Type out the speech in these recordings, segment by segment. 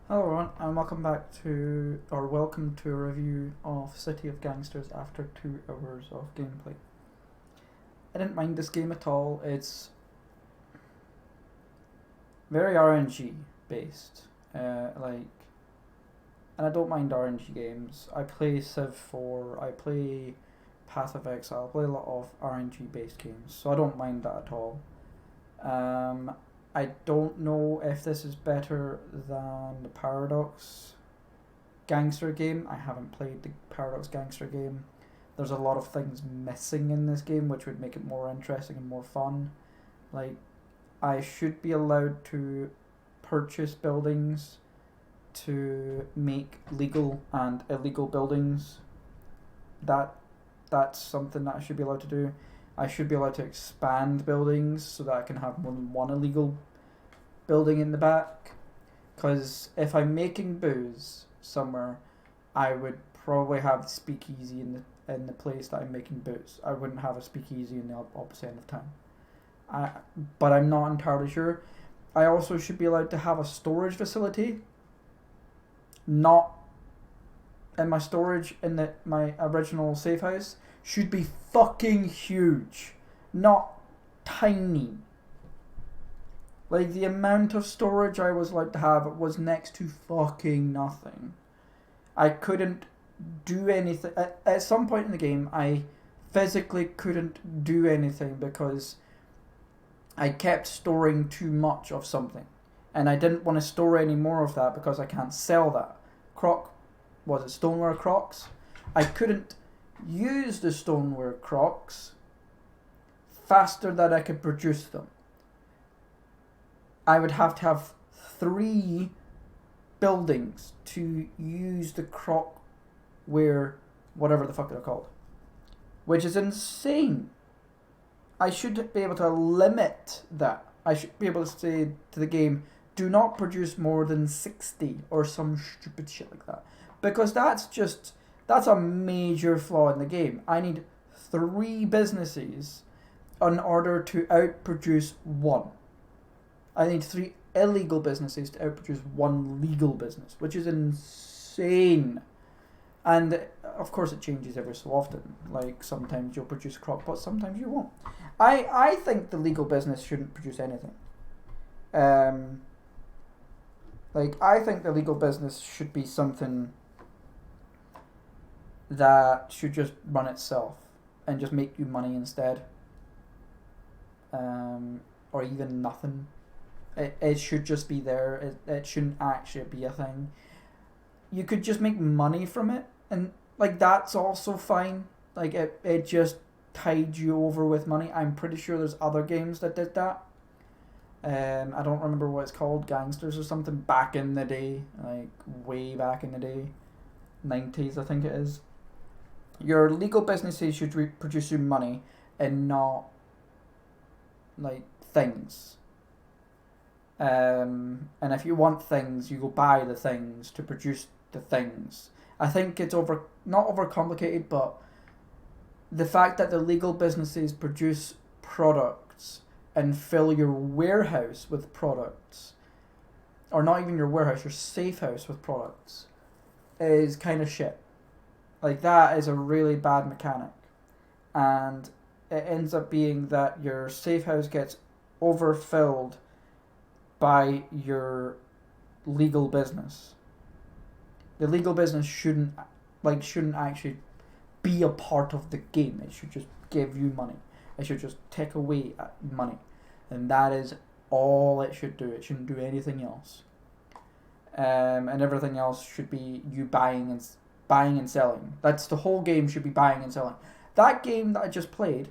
Hello everyone, and welcome to a review of City of Gangsters after 2 hours of gameplay. I didn't mind this game at all. It's very RNG based, and I don't mind RNG games. I play Civ 4, I play Path of Exile, I play a lot of RNG based games, so I don't mind that at all. I don't know if this is better than the Paradox Gangster game. I haven't played the Paradox Gangster game. There's a lot of things missing in this game which would make it more interesting and more fun. Like, I should be allowed to purchase buildings to make legal and illegal buildings. That's something that I should be allowed to do. I should be allowed to expand buildings so that I can have more than one illegal building in the back. Because if I'm making booze somewhere, I would probably have the speakeasy in the place that I'm making booze. I wouldn't have a speakeasy in the opposite end of town. But I'm not entirely sure. I also should be allowed to have a storage facility. Not in my storage in my original safe house should be fucking huge, not tiny. Like, the amount of storage I was allowed to have was next to fucking nothing. I couldn't do anything. At some point in the game, I physically couldn't do anything because I kept storing too much of something. And I didn't want to store any more of that because I can't sell that. Stoneware Crocs? I couldn't use the stoneware Crocs faster than I could produce them. I would have to have 3 buildings to use the Crocware, whatever the fuck they're called, which is insane. I should be able to limit that. I should be able to say to the game, do not produce more than 60 or some stupid shit like that. Because that's a major flaw in the game. I need 3 businesses in order to outproduce 1. I need 3 illegal businesses to outproduce 1 legal business, which is insane. And of course it changes every so often. Like, sometimes you'll produce crockpots, sometimes you won't. I think the legal business shouldn't produce anything. I think the legal business should be something that should just run itself and just make you money instead. Or even nothing. It should just be there. It shouldn't actually be a thing. You could just make money from it, and that's also fine. It just tied you over with money. I'm pretty sure there's other games that did that. I don't remember what it's called, Gangsters or something, back in the day, way back in the day, 90s I think it is. Your legal businesses should produce you money and not things. And if you want things, you go buy the things to produce the things. I think it's not overcomplicated, but the fact that the legal businesses produce products and fill your warehouse with products, or not even your warehouse, your safe house with products, is kind of shit. That is a really bad mechanic. And it ends up being that your safe house gets overfilled by your legal business. The legal business shouldn't actually be a part of the game. It should just give you money. It should just take away money. And that is all it should do. It shouldn't do anything else. And everything else should be you buying and selling. That's the whole game, should be buying and selling. That game that I just played,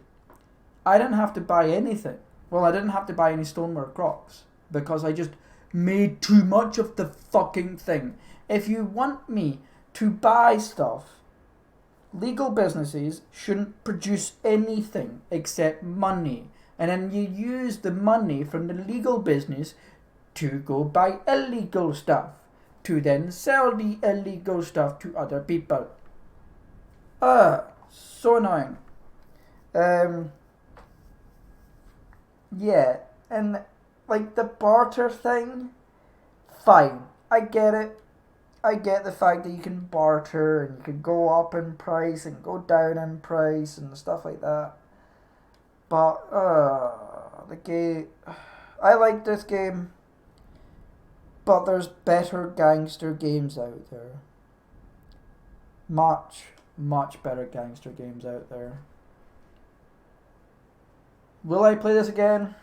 I didn't have to buy anything. Well, I didn't have to buy any stoneware Crocs because I just made too much of the fucking thing. If you want me to buy stuff, legal businesses shouldn't produce anything except money. And then you use the money from the legal business to go buy illegal stuff, to then sell the illegal stuff to other people. So annoying. Yeah, and the barter thing, fine. I get it. I get the fact that you can barter and you can go up in price and go down in price and stuff like that. But the game, I like this game, but there's better gangster games out there. Much, much better gangster games out there. Will I play this again?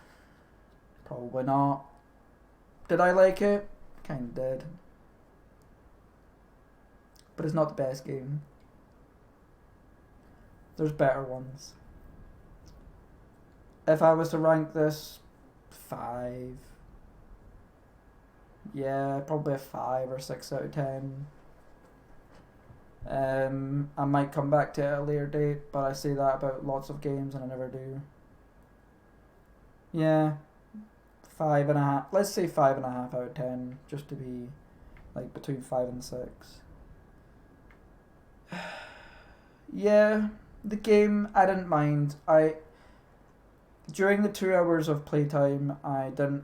Probably not. Did I like it? Kinda did. But it's not the best game. There's better ones. If I was to rank this, 5. Yeah, probably a 5 or 6 out of 10. I might come back to it at a later date, but I say that about lots of games and I never do. Yeah, 5.5. Let's say 5.5 out of 10, just to be like between 5 and 6. Yeah, the game I didn't mind. During the 2 hours of playtime, I didn't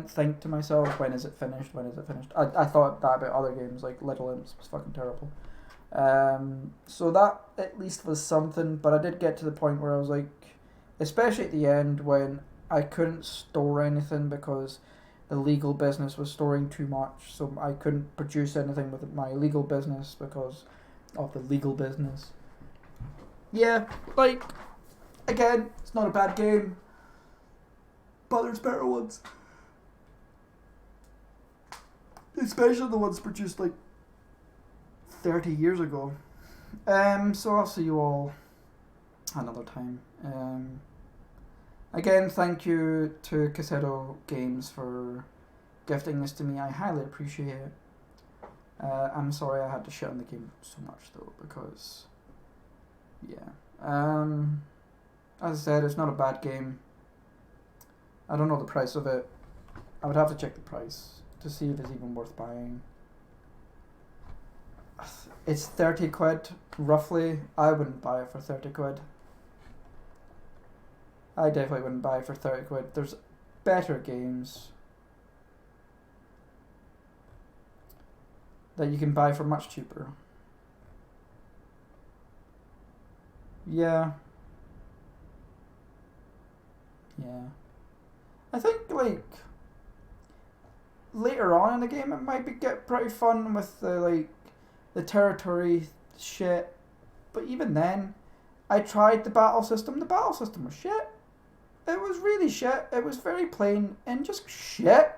think to myself, when is it finished, when is it finished. I thought that about other games, like Little Imps was fucking terrible. So that at least was something, but I did get to the point where I was like, especially at the end when I couldn't store anything because the legal business was storing too much, so I couldn't produce anything with my legal business because of the legal business. Yeah, like, again, it's not a bad game, but there's better ones. Especially the ones produced like 30 years ago. So I'll see you all another time. Again, thank you to City Games for gifting this to me. I highly appreciate it. I'm sorry I had to shit on the game so much though, because yeah. As I said, it's not a bad game. I don't know the price of it. I would have to check the price to see if it's even worth buying. It's 30 quid, roughly. I wouldn't buy it for 30 quid. I definitely wouldn't buy it for 30 quid. There's better games that you can buy for much cheaper. Yeah. Yeah. I think, like, later on in the game it might get pretty fun with the territory shit. But even then, I tried the battle system. The battle system was shit. It was really shit. It was very plain and just shit.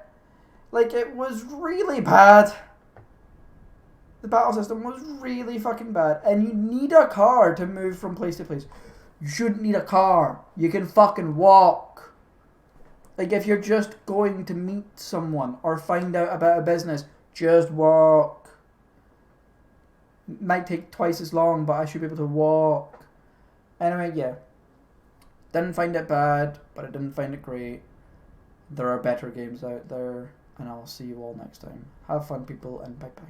Like, it was really bad. The battle system was really fucking bad. And you need a car to move from place to place. You shouldn't need a car. You can fucking walk. Like, if you're just going to meet someone or find out about a business, just walk. It might take twice as long, but I should be able to walk. Anyway, yeah. Didn't find it bad, but I didn't find it great. There are better games out there, and I'll see you all next time. Have fun, people, and bye-bye.